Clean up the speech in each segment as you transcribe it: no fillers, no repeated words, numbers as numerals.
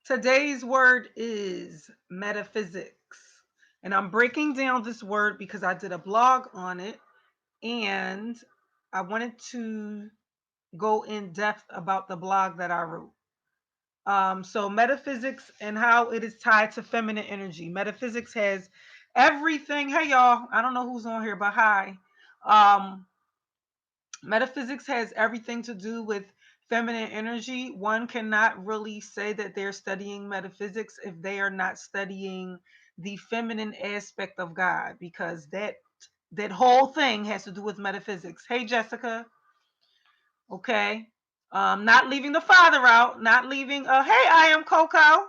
Today's word is metaphysics. And I'm breaking down this word because I did a blog on it and I wanted to go in depth about the blog that I wrote. So, metaphysics and how it is tied to feminine energy. Metaphysics has everything. Hey, y'all. I don't know who's on here, but hi. Um, Metaphysics has everything to do with feminine energy. One cannot really say that they're studying metaphysics if they are not studying the feminine aspect of God, because that whole thing has to do with metaphysics. Hey, Jessica. Okay. Not leaving the father out, not leaving hey, I am Coco.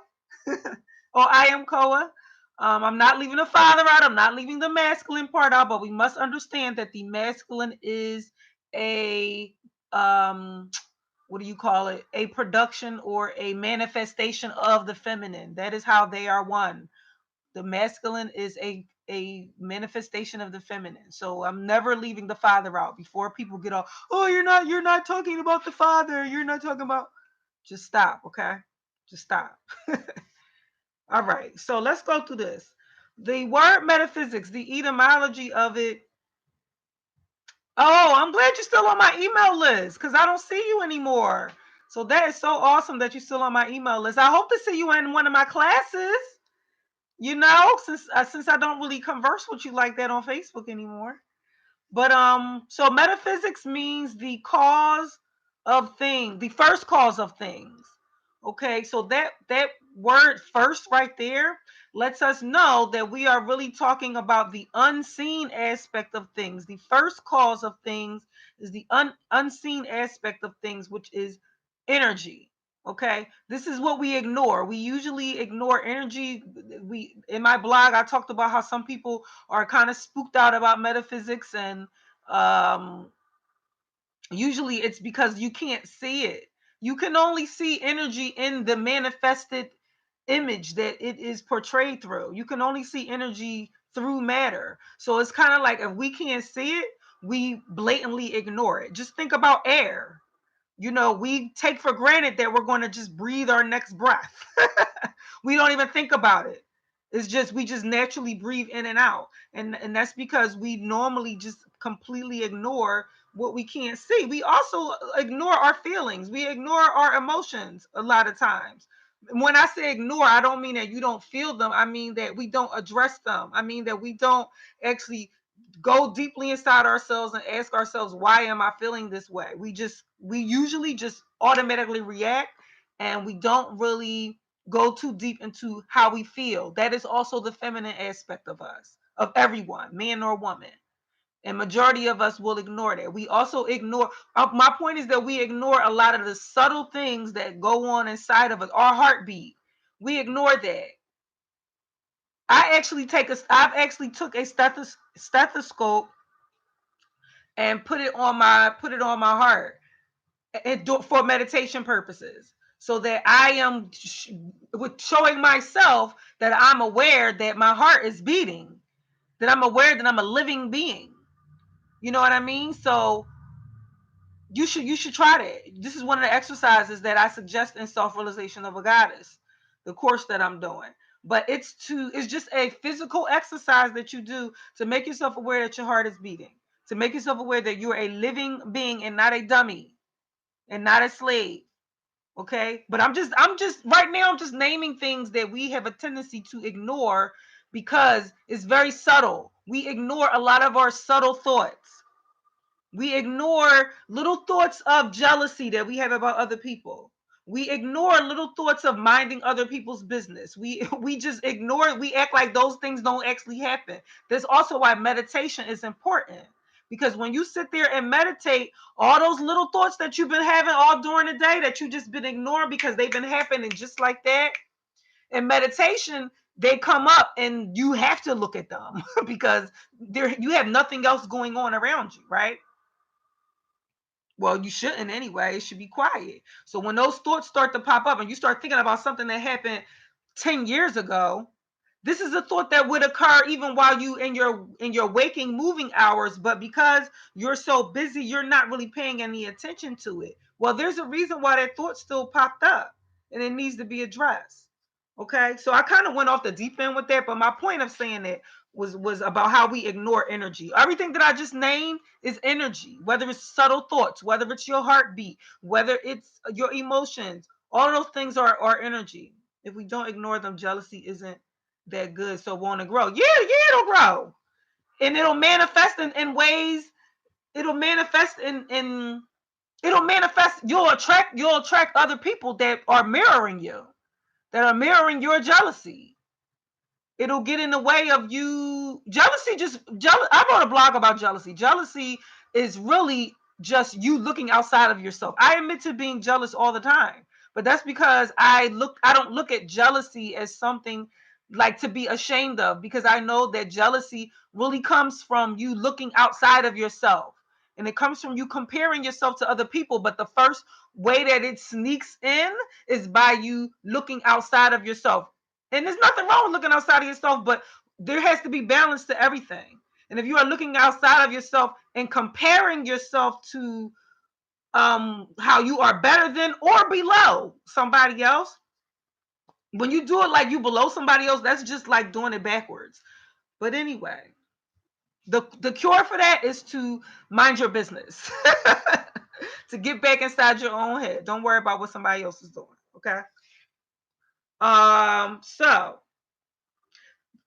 Or I am Koa. I'm not leaving the father out. I'm not leaving the masculine part out, but we must understand that the masculine is a what do you call it? A production or a manifestation of the feminine. That is how they are one. The masculine is a manifestation of the feminine. So I'm never leaving the father out. Before people get off, oh, you're not talking about the father. You're not talking about. Just stop, okay? Just stop. All right, so let's go through this. The word metaphysics, the etymology of it. Oh, I'm glad you're still on my email list because I don't see you anymore. So that is so awesome that you're still on my email list. I hope to see you in one of my classes. Since I don't really converse with you like that on Facebook anymore. But so metaphysics means the cause of things, the first cause of things. Okay, so that word first right there lets us know that we are really talking about the unseen aspect of things. The first cause of things is the unseen aspect of things, which is energy. Okay, this is what we ignore. We usually ignore energy. We in my blog, I talked about how some people are kind of spooked out about metaphysics, and um, usually it's because you can't see it. You can only see energy in the manifested image that it is portrayed through. You can only see energy through matter. So it's kind of like if we can't see it, we blatantly ignore it. Just think about air. We take for granted that we're going to just breathe our next breath. We don't even think about it. It's just we just naturally breathe in and out. And that's because we normally just completely ignore what we can't see. We also ignore our feelings. We ignore our emotions a lot of times. When I say ignore, I don't mean that you don't feel them. I mean that we don't address them. I mean that we don't actually go deeply inside ourselves and ask ourselves, why am I feeling this way? We usually just automatically react, and we don't really go too deep into how we feel. That is also the feminine aspect of us, of everyone, man or woman. And majority of us will ignore that. We also ignore, my point is that we ignore a lot of the subtle things that go on inside of us. Our heartbeat, we ignore that. I've actually took a stethoscope and put it on my heart, for meditation purposes, so that I am with showing myself that I'm aware that my heart is beating, that I'm aware that I'm a living being. You know what I mean? So you should try that. This is one of the exercises that I suggest in Self-Realization of a Goddess, the course that I'm doing. But it's just a physical exercise that you do to make yourself aware that your heart is beating, to make yourself aware that you're a living being and not a dummy and not a slave. Okay, but I'm just right now, I'm just naming things that we have a tendency to ignore because it's very subtle. We ignore a lot of our subtle thoughts. We ignore little thoughts of jealousy that we have about other people. We ignore little thoughts of minding other people's business. We just ignore it. We act like those things don't actually happen. That's also why meditation is important. Because when you sit there and meditate, all those little thoughts that you've been having all during the day that you just been ignoring because they've been happening just like that, in meditation, they come up and you have to look at them because you have nothing else going on around you, right? Well, you shouldn't anyway. It should be quiet. So when those thoughts start to pop up and you start thinking about something that happened 10 years ago, this is a thought that would occur even while you in your waking moving hours, but because you're so busy, you're not really paying any attention to it. Well, there's a reason why that thought still popped up. and it needs to be addressed. Okay, so I kind of went off the deep end with that, but my point of saying that was about how we ignore energy. Everything that I just named is energy, whether it's subtle thoughts, whether it's your heartbeat, whether it's your emotions. All of those things are energy. If we don't ignore them, jealousy isn't that good, so want to grow. Yeah, it'll grow, and it'll manifest in ways. It'll manifest in it'll manifest. You'll attract other people that are mirroring you, that are mirroring your jealousy. It'll get in the way of you. Jealousy just jealous. I wrote a blog about jealousy. Jealousy is really just you looking outside of yourself. I admit to being jealous all the time, but that's because I don't look at jealousy as something like to be ashamed of, because I know that jealousy really comes from you looking outside of yourself, and it comes from you comparing yourself to other people. But the first way that it sneaks in is by you looking outside of yourself. And there's nothing wrong with looking outside of yourself, but there has to be balance to everything. And if you are looking outside of yourself and comparing yourself to how you are better than or below somebody else, when you do it like you below somebody else, that's just like doing it backwards. But anyway, the cure for that is to mind your business. To get back inside your own head. Don't worry about what somebody else is doing. Okay. So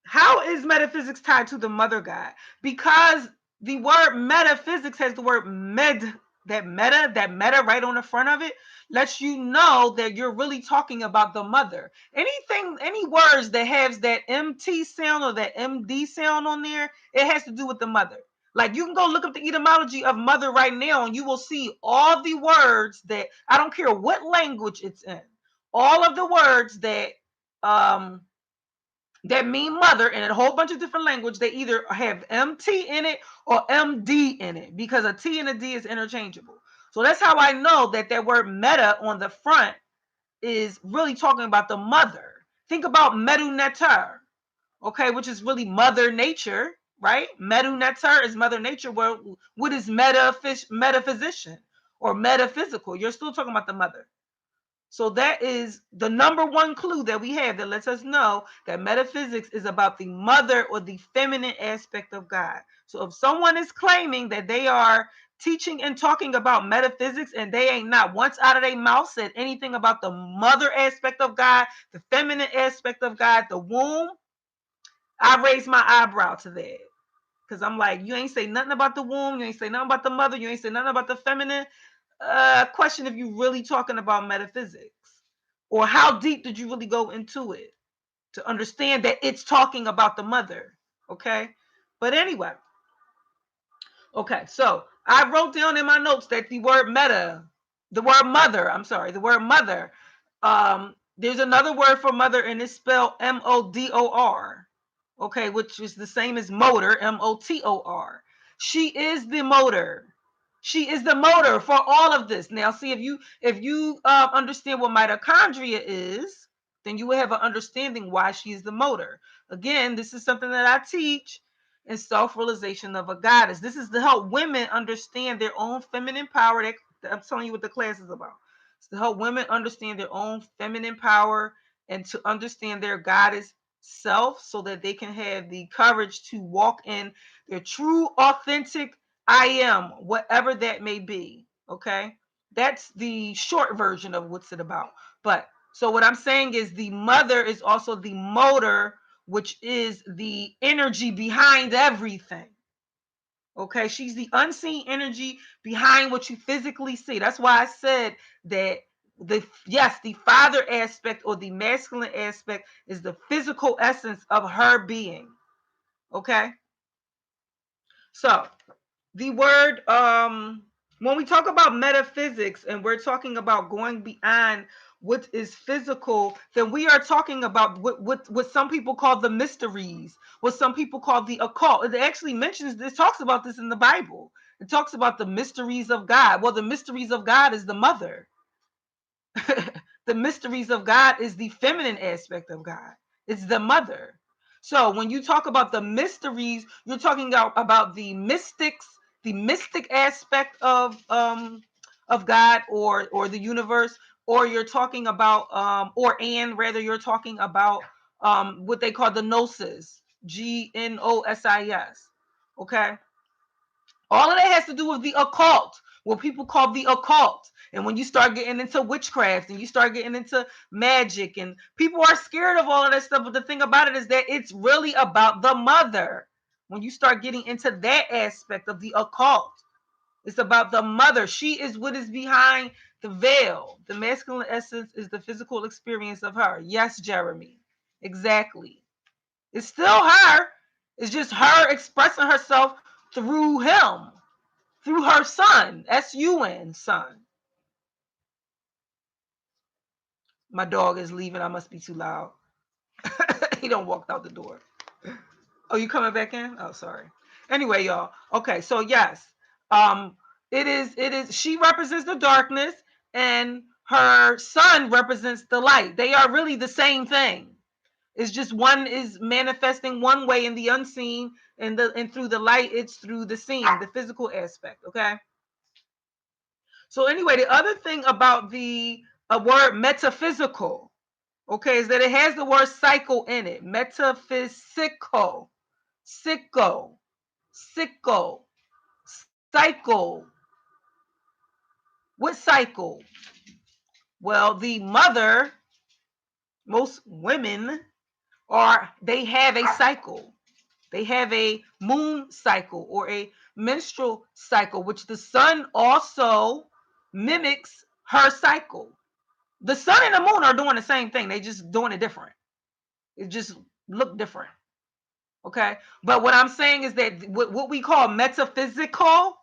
how is metaphysics tied to the mother god? Because the word metaphysics has the word that meta right on the front of it, lets you know that you're really talking about the mother. Any words that has that MT sound or that MD sound on there, it has to do with the mother. Like, you can go look up the etymology of mother right now, and you will see all the words that, I don't care what language it's in, all of the words um that mean mother in a whole bunch of different language, they either have MT in it or MD in it, because a T and a D is interchangeable. So that's how I know that that word meta on the front is really talking about the mother. Think about medu netar, okay, which is really mother nature, right? Medu netar is mother nature. Well, what is metaphysician or metaphysical? You're still talking about the mother. So that is the number one clue that we have that lets us know that metaphysics is about the mother or the feminine aspect of God. So if someone is claiming that they are teaching and talking about metaphysics and they ain't not once out of their mouth said anything about the mother aspect of God, the feminine aspect of God, the womb, I raise my eyebrow to that. Because I'm like, you ain't say nothing about the womb, you ain't say nothing about the mother, you ain't say nothing about the feminine. Question if you really talking about metaphysics, or how deep did you really go into it to understand that it's talking about the mother. Okay, but anyway, okay, so I wrote down in my notes that the word mother, there's another word for mother, and it's spelled MODOR, okay, which is the same as motor, MOTOR. She is the motor. She is the motor for all of this. Now, see, if you understand what mitochondria is, then you will have an understanding why she is the motor. Again, this is something that I teach in self-realization of a goddess. This is to help women understand their own feminine power. That I'm telling you what the class is about. It's to help women understand their own feminine power and to understand their goddess self, so that they can have the courage to walk in their true, authentic I am, whatever that may be. Okay. That's the short version of what's it about. But so what I'm saying is the mother is also the motor, which is the energy behind everything. Okay. She's the unseen energy behind what you physically see. That's why I said that the father aspect or the masculine aspect is the physical essence of her being. Okay. So the word when we talk about metaphysics and we're talking about going beyond what is physical, then we are talking about what some people call the mysteries, what some people call the occult. It actually mentions this, talks about this in the Bible. It talks about the mysteries of God. Well, the mysteries of God is the mother. The mysteries of God is the feminine aspect of God. It's the mother. So when you talk about the mysteries, you're talking about the mystics, the mystic aspect of God or the universe, or you're talking about you're talking about what they call the gnosis, gnosis. Okay, all of that has to do with the occult, what people call the occult. And when you start getting into witchcraft and you start getting into magic, and people are scared of all of that stuff, but the thing about it is that it's really about the mother. When you start getting into that aspect of the occult, it's about the mother. She is what is behind the veil. The masculine essence is the physical experience of her. Yes, Jeremy. Exactly. It's still her. It's just her expressing herself through him, through her son, S-U-N, son. My dog is leaving. I must be too loud. He don't walk out the door. Oh, you coming back in? Oh, sorry. Anyway, y'all. Okay, so yes, she represents the darkness, and her son represents the light. They are really the same thing. It's just one is manifesting one way in the unseen, and through the light, it's through the seen, the physical aspect. Okay. So anyway, the other thing about the word metaphysical, okay, is that it has the word cycle in it. Metaphysical, sicko, sicko, cycle. What cycle? Well, the mother, most women they have a cycle. They have a moon cycle or a menstrual cycle, which the sun also mimics her cycle. The sun and the moon are doing the same thing. They just doing it different. It just look different. Okay. But what I'm saying is that what we call metaphysical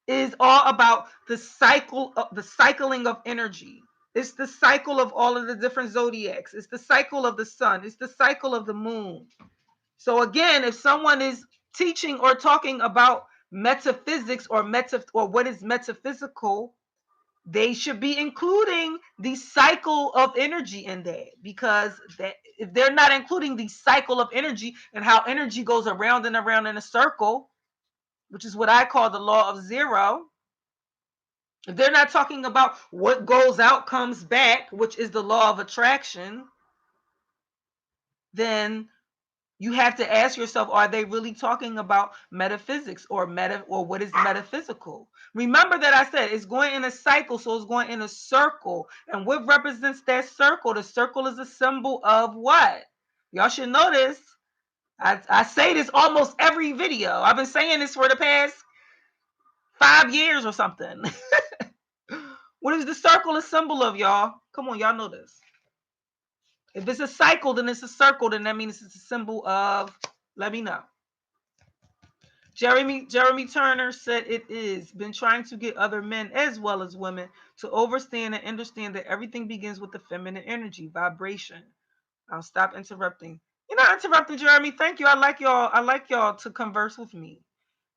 is all about the cycling of energy. It's the cycle of all of the different zodiacs. It's the cycle of the sun. It's the cycle of the moon. So again, if someone is teaching or talking about metaphysics or what is metaphysical, they should be including the cycle of energy in that, because if they're not including the cycle of energy and how energy goes around and around in a circle, which is what I call the law of zero, if they're not talking about what goes out comes back, which is the law of attraction, then you have to ask yourself, are they really talking about metaphysics or what is metaphysical? Remember that I said it's going in a cycle, so it's going in a circle. And what represents that circle? The circle is a symbol of what? Y'all should know this. I say this almost every video. I've been saying this for the past 5 years or something. What is the circle a symbol of, y'all? Come on, y'all know this. If it's a cycle, then it's a circle, then that means it's a symbol of, let me know. Jeremy Turner said it is been trying to get other men as well as women to understand that everything begins with the feminine energy, vibration. I'll stop interrupting. You're not interrupting, Jeremy. Thank you. I like y'all to converse with me.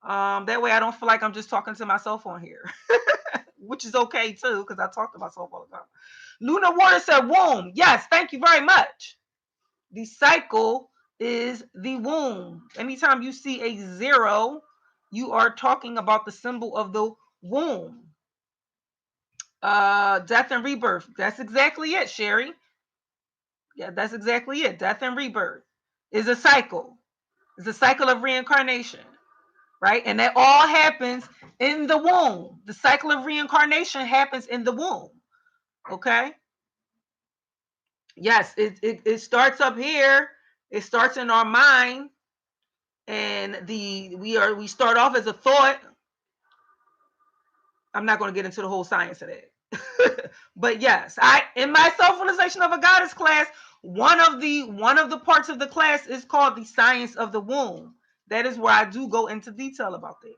That way I don't feel like I'm just talking to myself on here. Which is okay too, because I talk to myself all the time. Luna Water said womb. Yes, thank you very much. The cycle is the womb. Anytime you see a 0, you are talking about the symbol of the womb. Death and rebirth. That's exactly it, Sherry. Yeah, that's exactly it. Death and rebirth is a cycle. It's a cycle of reincarnation, right? And that all happens in the womb. The cycle of reincarnation happens in the womb. Okay? Yes, it starts up here. It starts in our mind, and we start off as a thought. I'm not going to get into the whole science of that. But yes, in my self-realization of a goddess class, one of the parts of the class is called the science of the womb. That is where I do go into detail about that.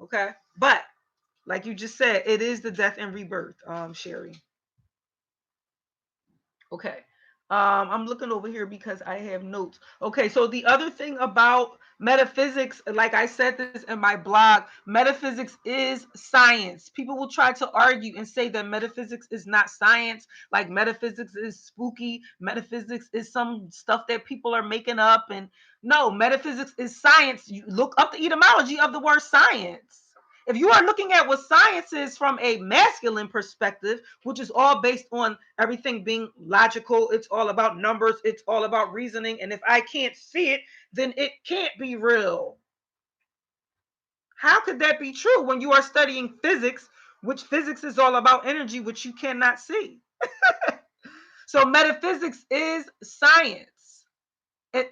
Okay? But like you just said, it is the death and rebirth, Sherry. Okay. I'm looking over here because I have notes. Okay, so the other thing about metaphysics, like I said this in my blog, metaphysics is science. People will try to argue and say that metaphysics is not science, like metaphysics is spooky, metaphysics is some stuff that people are making up. And no, metaphysics is science. You look up the etymology of the word science. If you are looking at what science is from a masculine perspective, which is all based on everything being logical, it's all about numbers, it's all about reasoning, and if I can't see it, then it can't be real. How could that be true when you are studying physics, which physics is all about energy, which you cannot see? So metaphysics is science.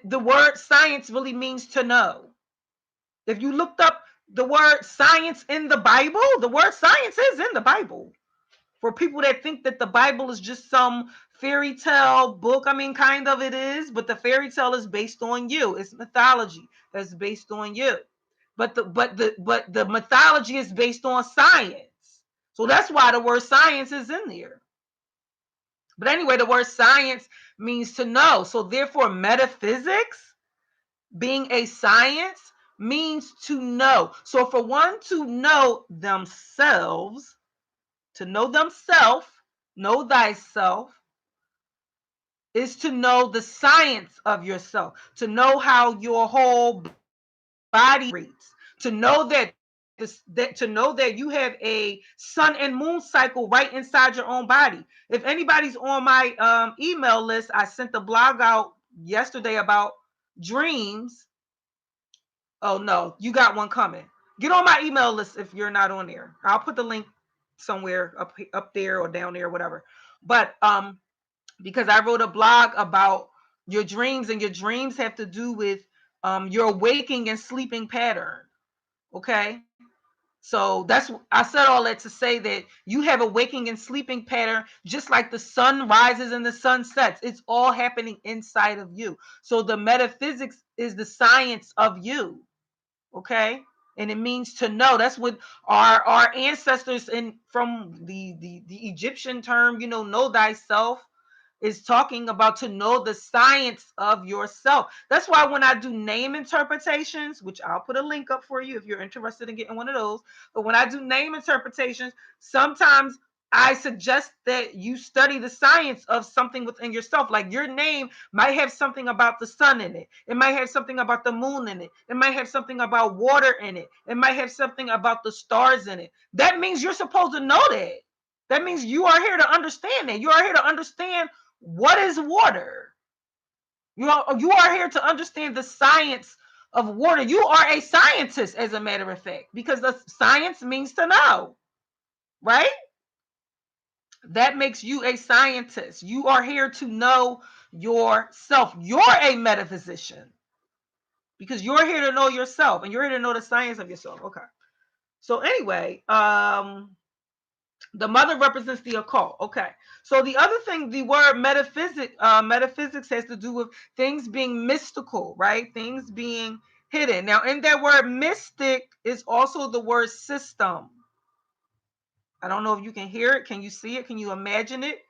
The word science really means to know. If you looked up the word science in the Bible, the word science is in the Bible. For people that think that the Bible is just some fairy tale book, I mean, kind of it is, but the fairy tale is based on you. It's mythology that's based on you. But the mythology is based on science. So that's why the word science is in there. But anyway, the word science means to know. So therefore, metaphysics being a science means to know. So for one to know themselves, know thyself, is to know the science of yourself, to know how your whole body rates, to know that you have a sun and moon cycle right inside your own body. If anybody's on my email list, I sent the blog out yesterday about dreams. Oh no, you got one coming. Get on my email list if you're not on there. I'll put the link somewhere up there or down there, whatever. But because I wrote a blog about your dreams, and your dreams have to do with your waking and sleeping pattern. Okay. So I said all that to say that you have a waking and sleeping pattern, just like the sun rises and the sun sets. It's all happening inside of you. So the metaphysics is the science of you. Okay. And it means to know. That's what our ancestors from the Egyptian term, know thyself, is talking about, to know the science of yourself. That's why when I do name interpretations, which I'll put a link up for you if you're interested in getting one of those, but when I do name interpretations, sometimes I suggest that you study the science of something within yourself. Like your name might have something about the sun in it. It might have something about the moon in it. It might have something about water in it. It might have something about the stars in it. That means you're supposed to know that. That means you are here to understand that. You are here to understand what is water. You are here to understand the science of water. You are a scientist, as a matter of fact, because the science means to know, right? That makes you a scientist. You are here to know yourself. You're a metaphysician because you're here to know yourself, and you're here to know the science of yourself. Okay. So anyway, the mother represents the occult. Okay. So the other thing, the word metaphysics has to do with things being mystical, right? Things being hidden. Now, in that word mystic is also the word system. I don't know if you can hear it. Can you see it? Can you imagine it?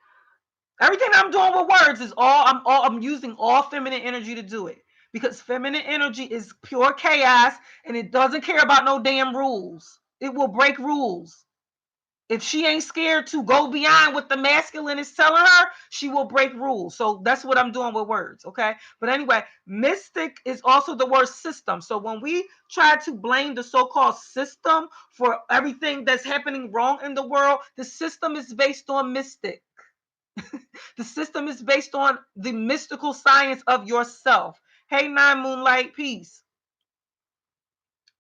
Everything I'm doing with words is I'm using all feminine energy to do it, because feminine energy is pure chaos, and it doesn't care about no damn rules. It will break rules. If she ain't scared to go beyond what the masculine is telling her, she will break rules. So that's what I'm doing with words, okay? But anyway, mystic is also the word system. So when we try to blame the so-called system for everything that's happening wrong in the world, the system is based on mystic. The system is based on the mystical science of yourself. Hey, Nine Moonlight, peace.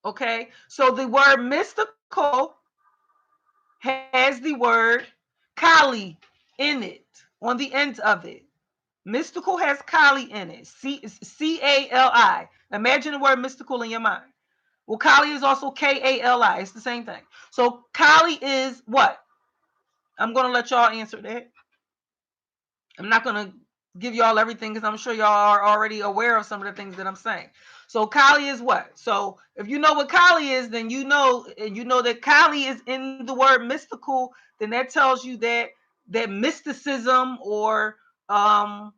Okay, so the word mystical has the word Kali in it, on the end of it. Mystical has Kali in it. C-A-L-I. Imagine the word mystical in your mind. Well, Kali is also K-A-L-I. It's the same thing. So Kali is what? I'm going to let y'all answer that. I'm not going to give y'all everything because I'm sure y'all are already aware of some of the things that I'm saying. So Kali is what? So if you know what Kali is, then you know that Kali is in the word mystical. Then that tells you that mysticism, or uh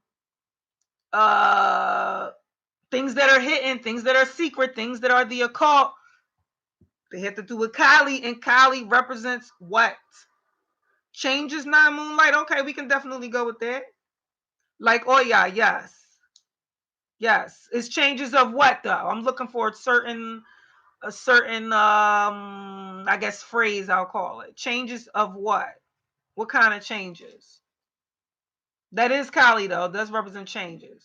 things that are hidden, things that are secret, things that are the occult, they have to do with Kali, and Kali represents what? Changes. Nine Moonlight. Okay, we can definitely go with that. Like, oh yeah, yes. Yes. It's changes of what though? I'm looking for certain a certain I guess phrase I'll call it. Changes of what? What kind of changes? That is Kali though. It does represent changes.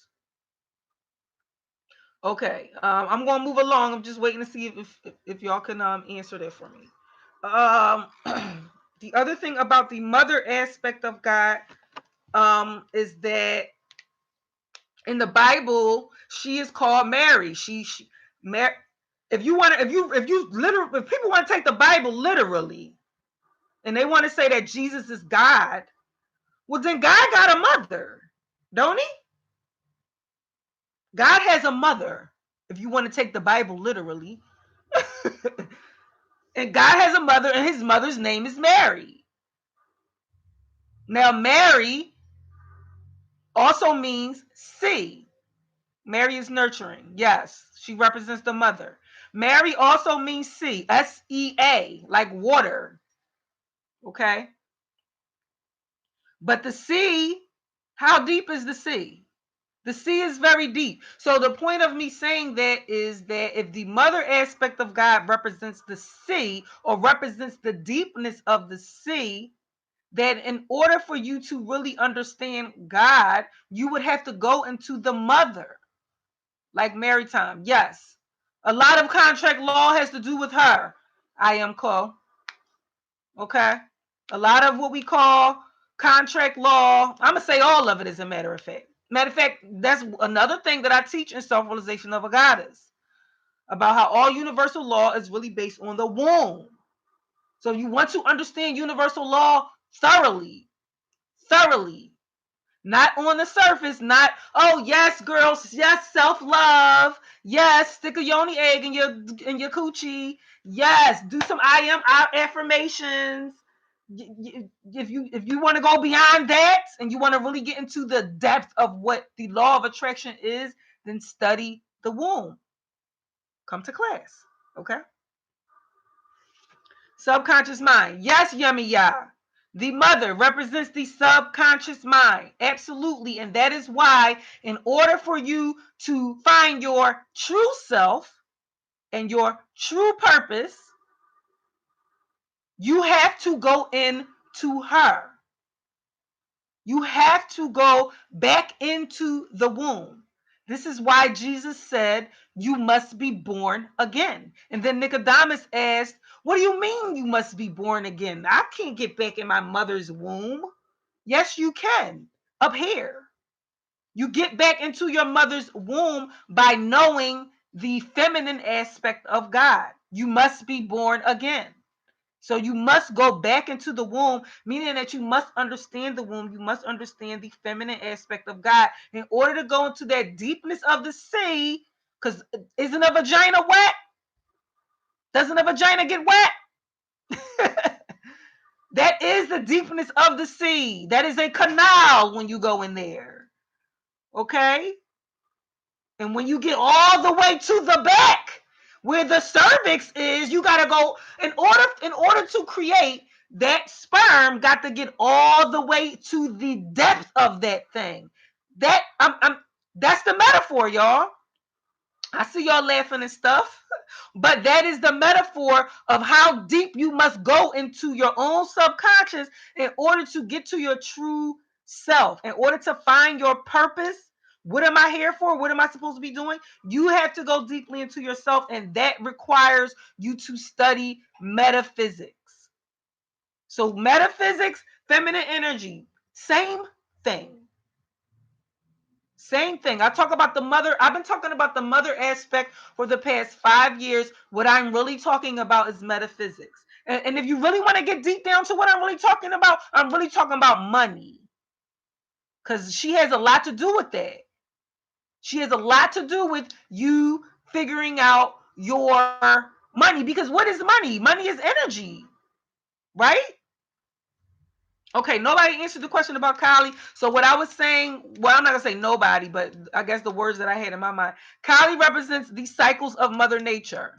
Okay. I'm gonna move along. I'm just waiting to see if y'all can answer that for me. Um the other thing about the mother aspect of God is that in the Bible, she is called Mary. Mary. If you want to, if people want to take the Bible literally, and they want to say that Jesus is God, well, then God got a mother, don't he? God has a mother. If you want to take the Bible literally, and God has a mother, and his mother's name is Mary. Now, Mary also means sea. Mary is nurturing. Yes, she represents the mother. Mary also means sea, S-E-A, like water. Okay. But the sea, how deep is the sea? The sea is very deep. So the point of me saying that is that if the mother aspect of God represents the sea or represents the deepness of the sea, that in order for you to really understand God, you would have to go into the mother, like maritime. Yes. A lot of contract law has to do with her. I am Chloe. Okay. A lot of what we call contract law, I'm gonna say all of it as a matter of fact. Matter of fact, that's another thing that I teach in Self-Realization of a Goddess about how all universal law is really based on the womb. So you want to understand universal law thoroughly, thoroughly. Not on the surface, not, oh yes, girls, yes, self-love, yes, stick a yoni egg in your coochie, yes, do some I am affirmations. If you want to go beyond that and you want to really get into the depth of what the law of attraction is, then study the womb. Come to class. Okay. Subconscious mind. Yes, Yummy Ya. The mother represents the subconscious mind. Absolutely. And that is why, in order for you to find your true self and your true purpose, you have to go into her. You have to go back into the womb. This is why Jesus said, you must be born again. And then Nicodemus asked, what do you mean you must be born again? I can't get back in my mother's womb. Yes, you can. Up here. You get back into your mother's womb by knowing the feminine aspect of God. You must be born again. So you must go back into the womb, meaning that you must understand the womb. You must understand the feminine aspect of God in order to go into that deepness of the sea. Because isn't a vagina wet? Doesn't a vagina get wet? That is the deepness of the sea. That is a canal when you go in there. Okay? And when you get all the way to the back, where the cervix is, you gotta go in order to create that sperm. Got to get all the way to the depth of that thing. That's the metaphor, y'all. I see y'all laughing and stuff, but that is the metaphor of how deep you must go into your own subconscious in order to get to your true self, in order to find your purpose. What am I here for? What am I supposed to be doing? You have to go deeply into yourself, and that requires you to study metaphysics. So, metaphysics, feminine energy, same thing. Same thing. I talk about the mother. I've been talking about the mother aspect for the past 5 years. What I'm really talking about is metaphysics. And if you really want to get deep down to what I'm really talking about, I'm really talking about money. Because she has a lot to do with that. She has a lot to do with you figuring out your money. Because what is money? Money is energy, right? Okay, nobody answered the question about Kali. So what I was saying, well, I'm not gonna say nobody, but I guess the words that I had in my mind. Kali represents the cycles of Mother Nature.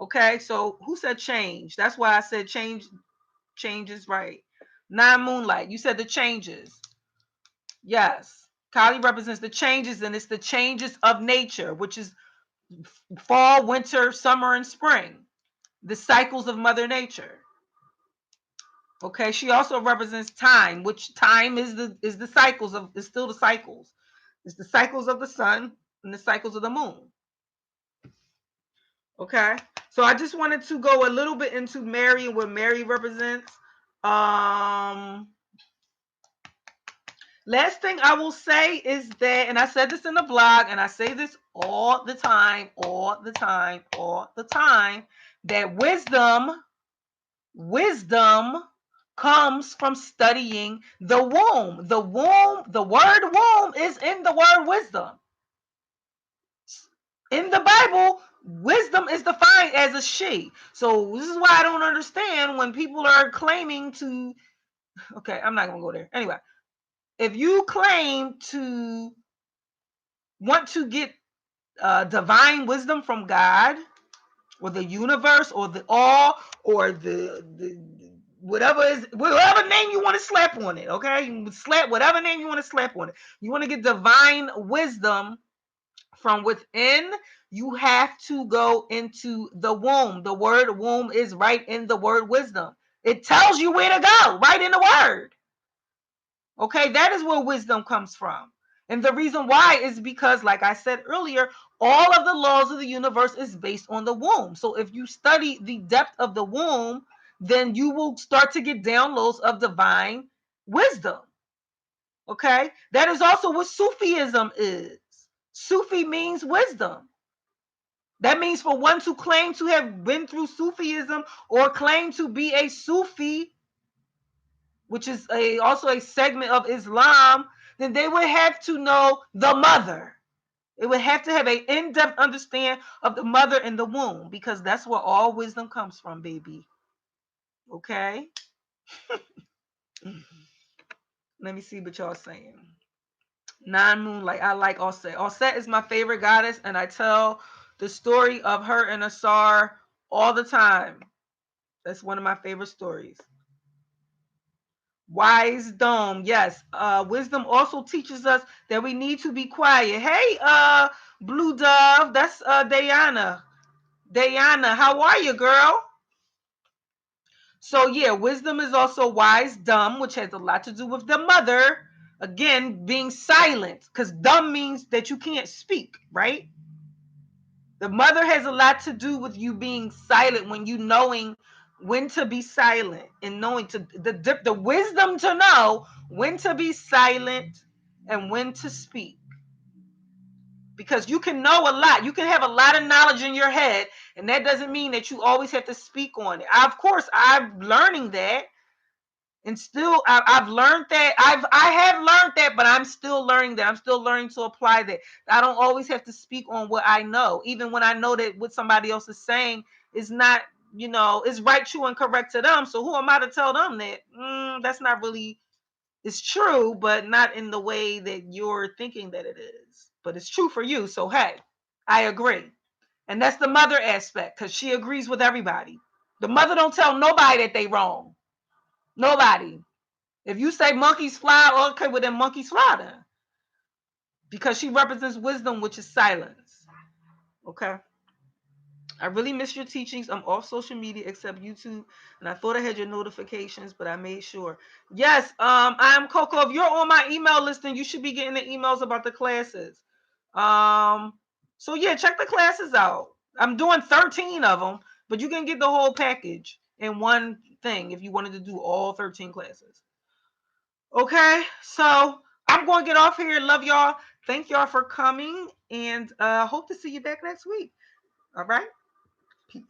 Okay, so who said change? That's why I said change. Change is right. Nine Moonlight. You said the changes. Yes. Kali represents the changes, and it's the changes of nature, which is fall, winter, summer, and spring, the cycles of Mother Nature. Okay, she also represents time, which time is the cycles of, is still the cycles. It's the cycles of the sun and the cycles of the moon. Okay, so I just wanted to go a little bit into Mary and what Mary represents. Last thing I will say is that, and I said this in the blog, and I say this all the time, that wisdom comes from studying the womb. The womb, the word womb is in the word wisdom. In the Bible, wisdom is defined as a she. So this is why I don't understand when people are claiming to, okay, I'm not going to go there. Anyway, if you claim to want to get divine wisdom from God or the universe or the all or the whatever name you want to slap on it, okay? You slap whatever name you want to slap on it. You want to get divine wisdom from within, you have to go into the womb. The word womb is right in the word wisdom. It tells you where to go, right in the word. Okay, that is where wisdom comes from. And the reason why is because, like I said earlier, all of the laws of the universe is based on the womb. So if you study the depth of the womb, then you will start to get downloads of divine wisdom. Okay, that is also what Sufism is. Sufi means wisdom. That means for one to claim to have been through Sufism or claim to be a Sufi, which is also a segment of Islam, then they would have to know the mother. It would have to have an in-depth understanding of the mother in the womb, because that's where all wisdom comes from, baby. Okay? Let me see what y'all saying. Non-moonlight. I like Osset. Osset is my favorite goddess, and I tell the story of her and Asar all the time. That's one of my favorite stories. Wise dome. Yes. Wisdom also teaches us that we need to be quiet. Hey, Blue Dove. That's Diana. Diana, how are you, girl? So yeah, wisdom is also wise dumb, which has a lot to do with the mother. Again, being silent, because dumb means that you can't speak, right? The mother has a lot to do with you being silent, when you knowing when to be silent and knowing to the wisdom to know when to be silent and when to speak. Because you can know a lot. You can have a lot of knowledge in your head, and that doesn't mean that you always have to speak on it. Of course, I'm learning that. And still, I've learned that. I have learned that, but I'm still learning that. I'm still learning to apply that. I don't always have to speak on what I know, even when I know that what somebody else is saying is not, is right, true, and correct to them. So who am I to tell them that that's not really, it's true, but not in the way that you're thinking that it is. But it's true for you. So hey, I agree. And that's the mother aspect, because she agrees with everybody. The mother don't tell nobody that they wrong. Nobody. If you say monkeys fly, okay, well then monkeys fly then. Because she represents wisdom, which is silence. Okay. I really miss your teachings. I'm off social media except YouTube, and I thought I had your notifications, but I made sure. Yes, I'm Coco. If you're on my email list, then you should be getting the emails about the classes. So yeah, check the classes out. I'm doing 13 of them, but you can get the whole package in one thing if you wanted to do all 13 classes. Okay, so I'm going to get off here. Love y'all. Thank y'all for coming, and hope to see you back next week. All right, peace.